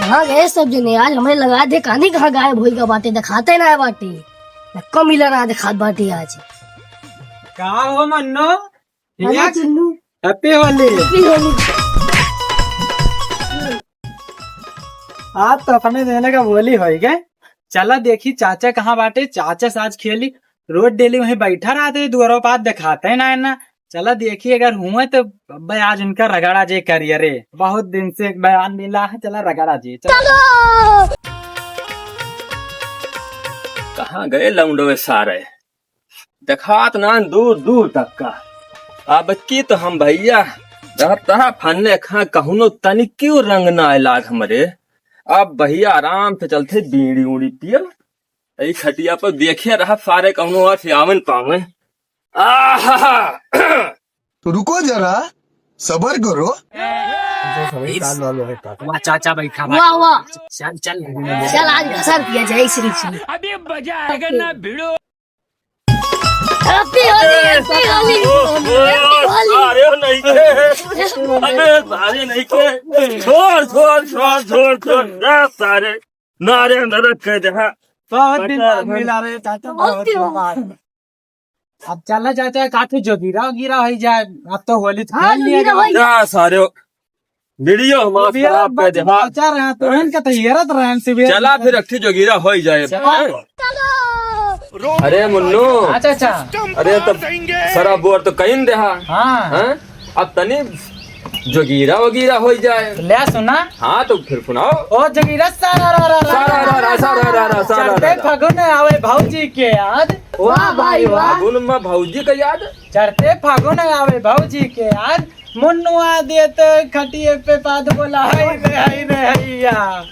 कहाँ गए सब जने? आज हमें लगा दे कहानी कहाँ गायब होई का बाटे दिखाते ना है बाटे कम मिला ना दिखात बाटे आज। का हो मन्नो? अरे चिन्नू हैप्पी होली। आज तो अपने देने का होली होई गए। चला देखी चाचा कहाँ बाटे। चाचा साज खेली रोज डेली वहीं बैठा रहते दुआरों पास दिखाते है ना। चला देखिए अगर हुए तो भाई आज उनका रगड़ा जे करियरे बहुत दिन से बयान मिला है। चला रगड़ा जे चलो। कहाँ गए लौंडे सारे दिखात ना दूर दूर तक का। अब की तो हम भैया तहा फन्ने खा कहूनो तनिक क्यों रंग ना इलाज हमरे। अब भैया आराम से चलते बीड़ी उड़ी पियल यही खटिया पर देखे रहा सारे कहूनो और सियावन पावे। तो रुको जरा सबर करो। वाह चाचा बैठा वाह वाह चल चल चल आज घसर किया जाए श्री श्री। अभी मजा आएगा ना भिड़ो। हैप्पी होली हैप्पी होली अरे नहीं के अरे सारे नहीं के छोड़ छोड़ छोड़ छोड़ छोड़ सारे नारे अंदर रख के देखा बहुत दिन बाद मिला रहे चाचा बहुत दिन बाद। अब चला चाचा काफी जो गिरा गिरा हो जाए। अब तो होली खेल लिया जा सारे वीडियो हम खराब कर दे। चाचा रहे तो इनका तो हेरत रहे से चला फिर अक्ठी जो गिरा हो जाए। अरे मुन्नू चाचा अरे तब सारा बोर तो कहीं देहा। हाँ अब तनी जोगीरा वगीरा हो जाए। ले सुना। हाँ तो फिर सुनाओ। ओ जगीरा सारा चढ़ते फागुन आवे भौजी के याद। वाह भाई वाह फागुन में भौजी का याद। चढ़ते फागुन आवे भौजी के याद। मुन्नुआ देते खटिए पे पाद बोला हाय रे हैया।